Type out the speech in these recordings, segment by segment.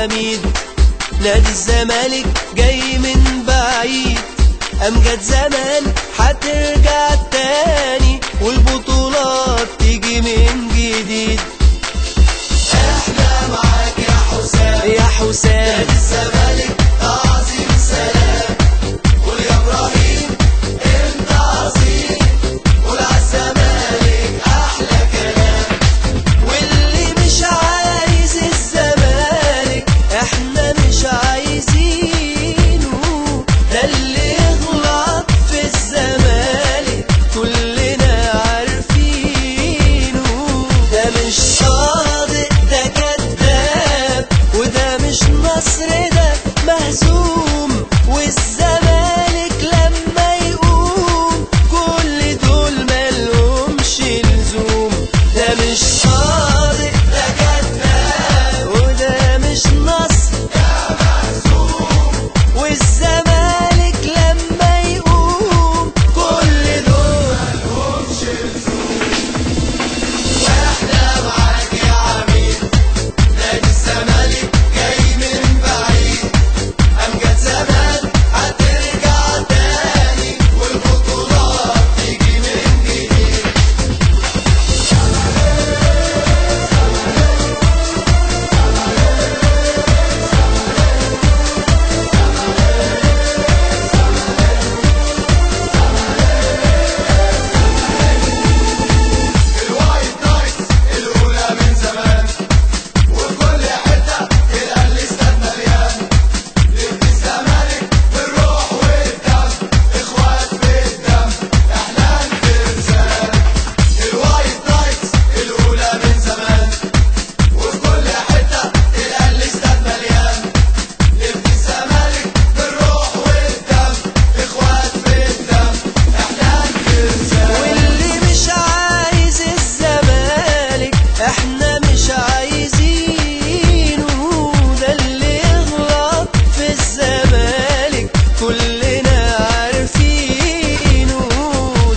عميد. نادي الزمالك جاي من بعيد، أمجد زمان هترجع تاني، والبطولات تيجي من جديد. احنا معاك يا حسام، يا حسام نادي الزمالك عظيم سلام. قول يا ابراهيم انت عظيم، قول عالزمالك احلى كلام. واللي مش عايز الزمالك احنا مش عايزينه، ده اللي يغلط في الزمالك كلنا عارفينه. ده مش صادق ده كذاب، وده مش نصر ده مهزوم. والزمالك لما يقوم كل دول ملهمش لزوم. ده مش صادق ده كذاب وده مش نصر يا مهزوم، والزمالك لما يقوم كل دول ملهمش لزوم. واحنا معاك يا عميد، نادي الزمالك جاي من بعيد، أمجد زمان هترجع تاني، والبطولات تيجي من جديد. الوايت نايتس الأولى من زمان، وفي كل حتة تلقى الاستاد مليان. نادي الزمالك بالروح والدم، إخوات في الدم، إحنا الفرسان. الوايت نايتس الأولى من زمان، وفي كل حتة تلقى الاستاد مليان. نادي الزمالك بالروح والدم، إخوات في الدم، إحنا الفرسان. واللي مش عايز الزمالك احنا مش عايزينه، ده اللي يغلط في الزمالك كلنا عارفينه.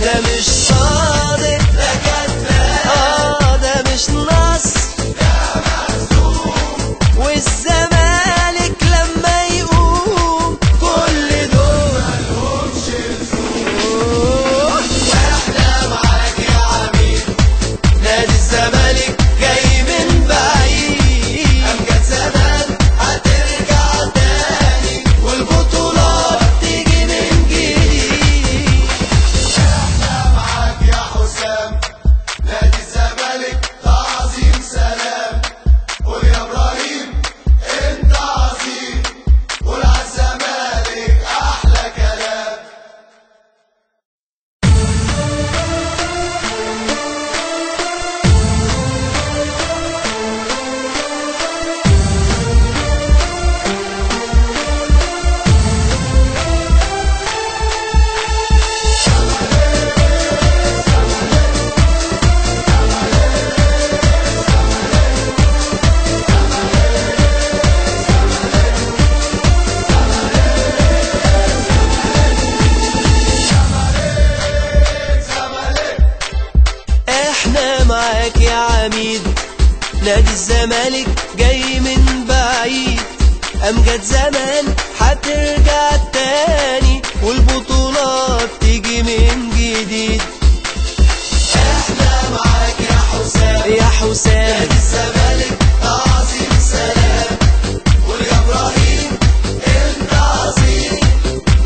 ده مش صادق ده كذاب ده مش نصر يا مهزوم، والزمالك لما يقوم كل دول ملهمش لزوم. واحنا معاك يا عميد، نادي الزمالك جاي من بعيد، أمجد زمان هترجع تاني، والبطولات تيجي من جديد. احنا معاك يا حسام، نادي الزمالك عظيم سلام. قول يا ابراهيم انت عظيم، قول عالزمالك احلى كلام. احنا معاك يا عميد، نادي الزمالك جاي من بعيد، أمجد زمان هترجع تاني، والبطولات تيجي من جديد. احنا معاك يا حسام، يا حسام نادي الزمالك عظيم سلام. قول يا ابراهيم انت عظيم،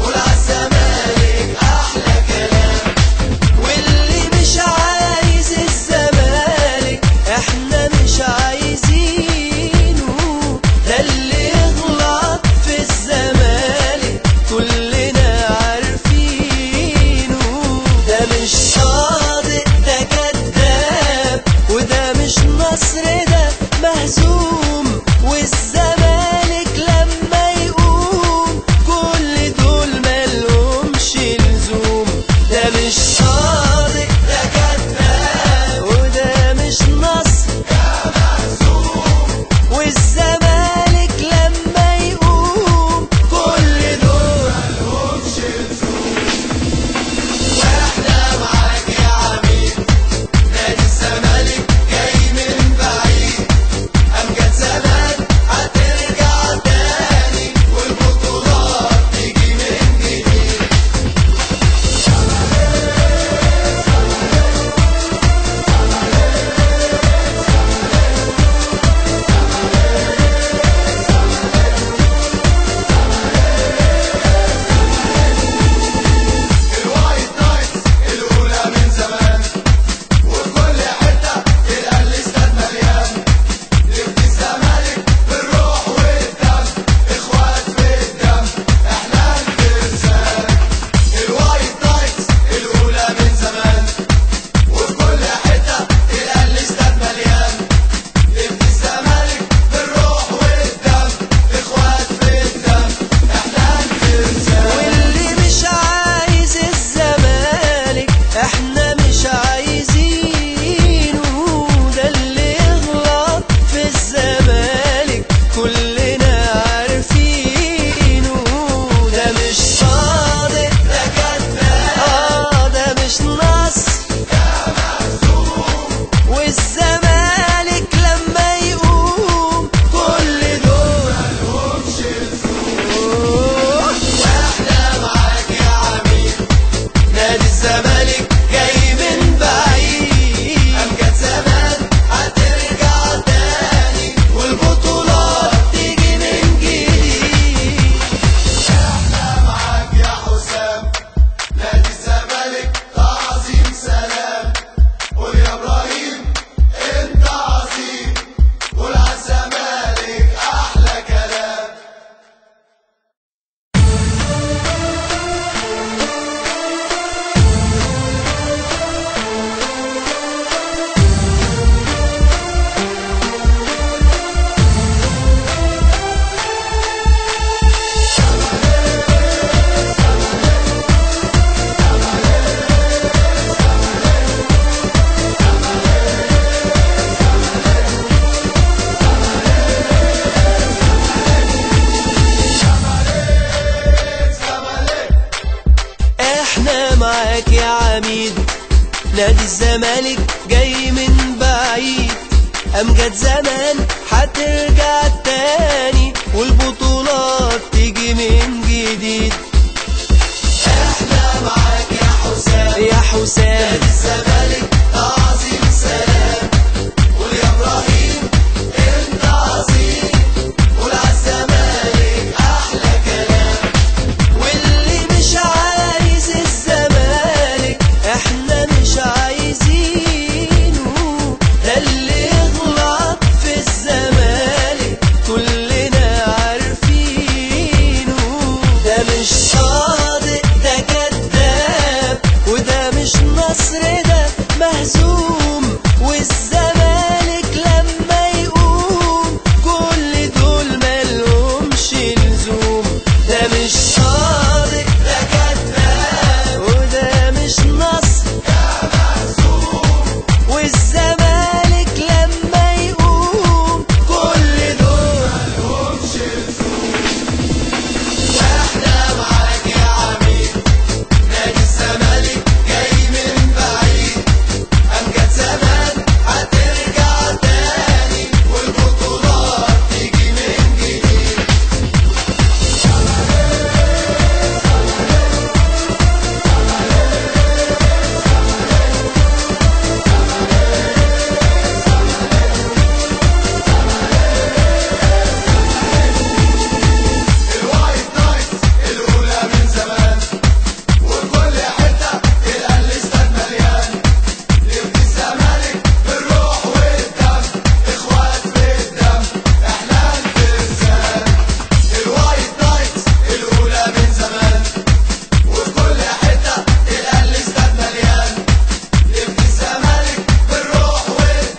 قول عالزمالك احلى كلام. واللي مش عايز الزمالك احنا مش عايزينه، ده اللي يغلط في الزمالك كلنا عارفينه. ده مش صادق ده كذاب، وده مش نصر ده مهزوم. والزمالك لما يقوم كل دول ملهمش لزوم. ده مش صادق ده كذاب وده مش نصر يا مهزوم، والزمالك لما يقوم كل دول ملهمش لزوم. واحنا معاك يا عميد، نادي الزمالك جاي من بعيد، أمجد حميد. نادي الزمالك جاي من بعيد، أمجد زمان هترجع تاني، والبطولات تيجي من جديد. احنا معاك يا حسام، يا حسام نادي الزمالك